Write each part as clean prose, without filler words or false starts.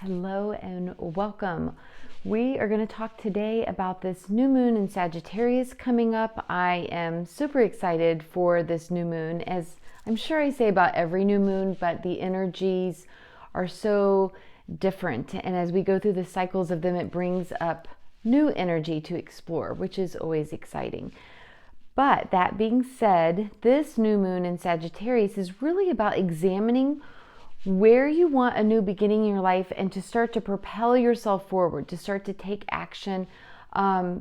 Hello and welcome. We are going to talk today about this new moon in Sagittarius coming up. I am super excited for this new moon, as I'm sure I say about every new moon, but the energies are so different. And as we go through the cycles of them, it brings up new energy to explore, which is always exciting. But that being said, this new moon in Sagittarius is really about examining where you want a new beginning in your life and to start to propel yourself forward, to start to take action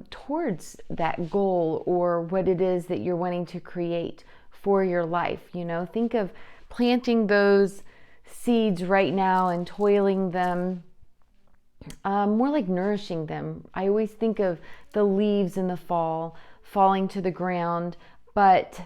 towards that goal or what it is that you're wanting to create for your life. You know, think of planting those seeds right now and toiling them, more like nourishing them. I always think of the leaves in the fall falling to the ground, but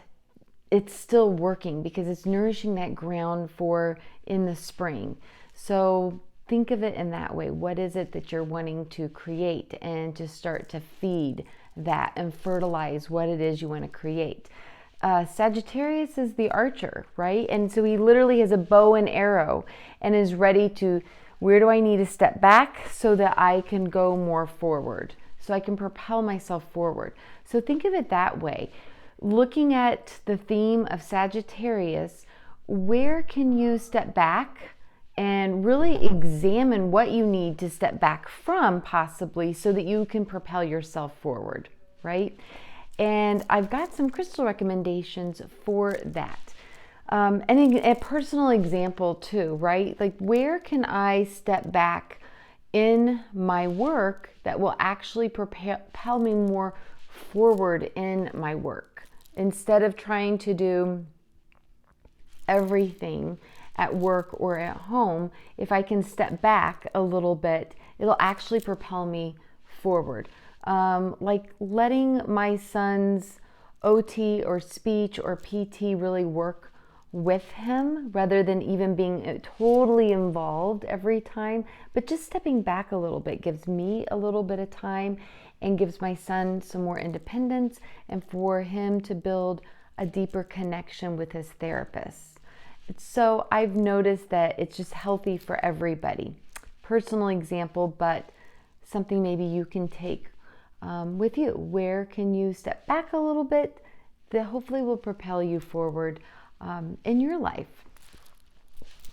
it's still working because it's nourishing that ground for in the spring. So think of it in that way. What is it that you're wanting to create and to start to feed that and fertilize what it is you want to create? Sagittarius is the archer, right? And so he literally has a bow and arrow and is ready to, where do I need to step back so that I can go more forward, so I can propel myself forward? So think of it that way. Looking at the theme of Sagittarius, where can you step back and really examine what you need to step back from, possibly, so that you can propel yourself forward, right? And I've got some crystal recommendations for that. And a personal example too, right? Like, where can I step back in my work that will actually propel me more forward in my work? Instead of trying to do everything at work or at home, if I can step back a little bit, it'll actually propel me forward. Like letting my son's OT or speech or PT really work with him rather than even being totally involved every time, but just stepping back a little bit gives me a little bit of time and gives my son some more independence and for him to build a deeper connection with his therapist. So I've noticed that it's just healthy for everybody. Personal example, but something maybe you can take with you. Where can you step back a little bit that hopefully will propel you forward in your life?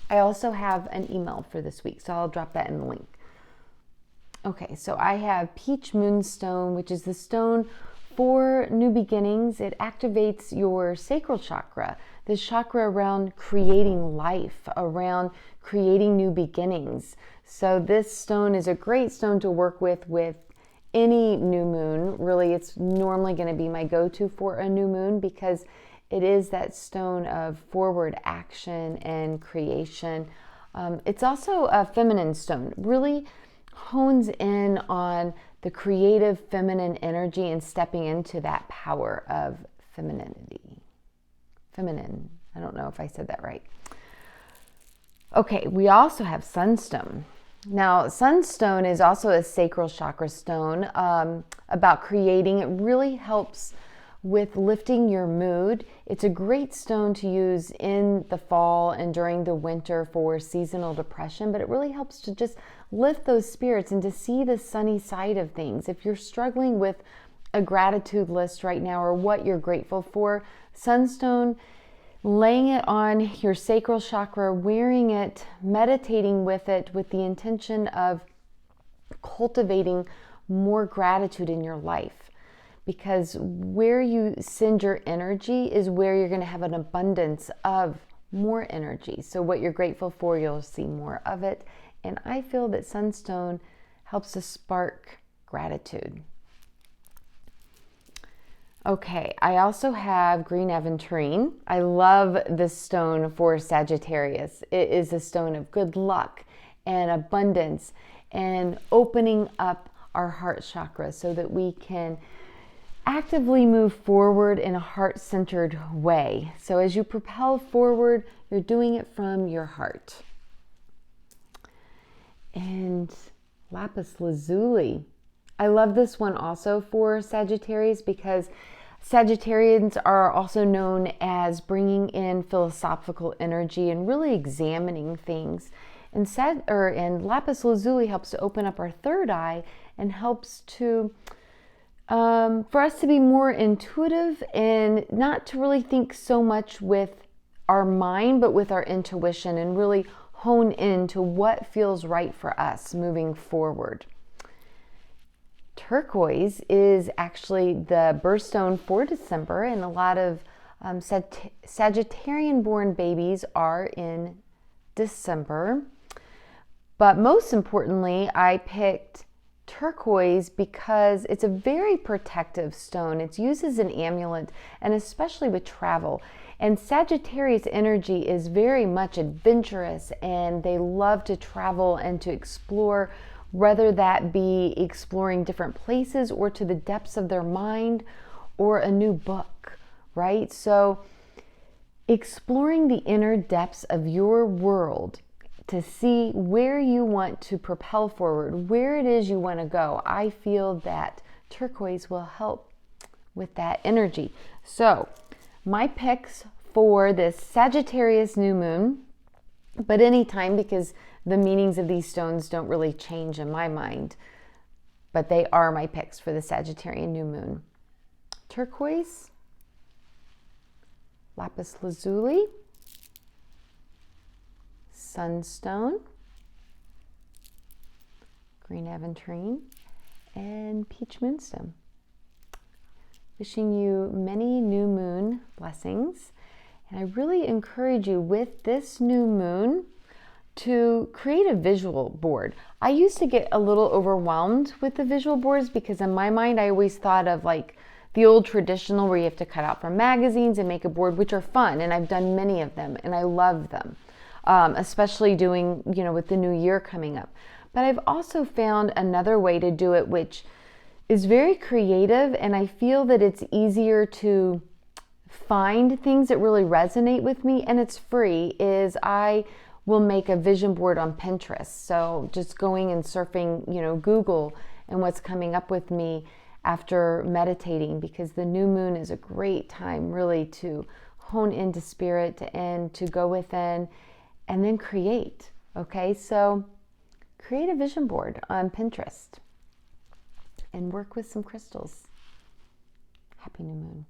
I also have an email for this week, so I'll drop that in the link. Okay, so I have Peach Moonstone, which is the stone for new beginnings. It activates your sacral chakra, the chakra around creating life, around creating new beginnings. So this stone is a great stone to work with any new moon. Really, it's normally going to be my go-to for a new moon because it is that stone of forward action and creation. It's also a feminine stone, really hones in on the creative feminine energy and stepping into that power of femininity. Feminine. I don't know if I said that right. Okay, we also have Sunstone. Now, Sunstone is also a sacral chakra stone about creating. It really helps with lifting your mood. It's a great stone to use in the fall and during the winter for seasonal depression, but it really helps to just lift those spirits and to see the sunny side of things. If you're struggling with a gratitude list right now or what you're grateful for, Sunstone, laying it on your sacral chakra, wearing it, meditating with it with the intention of cultivating more gratitude in your life. Because where you send your energy is where you're going to have an abundance of more energy. So what you're grateful for, you'll see more of it. And I feel that Sunstone helps to spark gratitude. Okay, I also have Green Aventurine. I love this stone for Sagittarius. It is a stone of good luck and abundance and opening up our heart chakra so that we can actively move forward in a heart-centered way. So as you propel forward, you're doing it from your heart. And lapis lazuli. I love this one also for Sagittarius because Sagittarians are also known as bringing in philosophical energy and really examining things. And lapis lazuli helps to open up our third eye and helps to for us to be more intuitive and not to really think so much with our mind, but with our intuition, and really hone into what feels right for us moving forward. Turquoise is actually the birthstone for December, and a lot of Sagittarian born babies are in December. But most importantly, I picked turquoise because it's a very protective stone. It's used as an amulet, and especially with travel. And Sagittarius energy is very much adventurous, and they love to travel and to explore, whether that be exploring different places or to the depths of their mind or a new book, right? So exploring the inner depths of your world to see where you want to propel forward, where it is you want to go. I feel that turquoise will help with that energy. So my picks for this Sagittarius new moon, but anytime, because the meanings of these stones don't really change in my mind, but they are my picks for the Sagittarian new moon. Turquoise, lapis lazuli, sunstone, green aventurine, and peach moonstone. Wishing you many new moon blessings. And I really encourage you with this new moon to create a visual board. I used to get a little overwhelmed with the visual boards because in my mind I always thought of like the old traditional where you have to cut out from magazines and make a board, which are fun, and I've done many of them and I love them. Especially doing, with the new year coming up. But I've also found another way to do it, which is very creative, and I feel that it's easier to find things that really resonate with me, and it's free, is I will make a vision board on Pinterest. So just going and surfing, Google and what's coming up with me after meditating, because the new moon is a great time really to hone into spirit and to go within and then create. Okay, so create a vision board on Pinterest and work with some crystals. Happy new moon.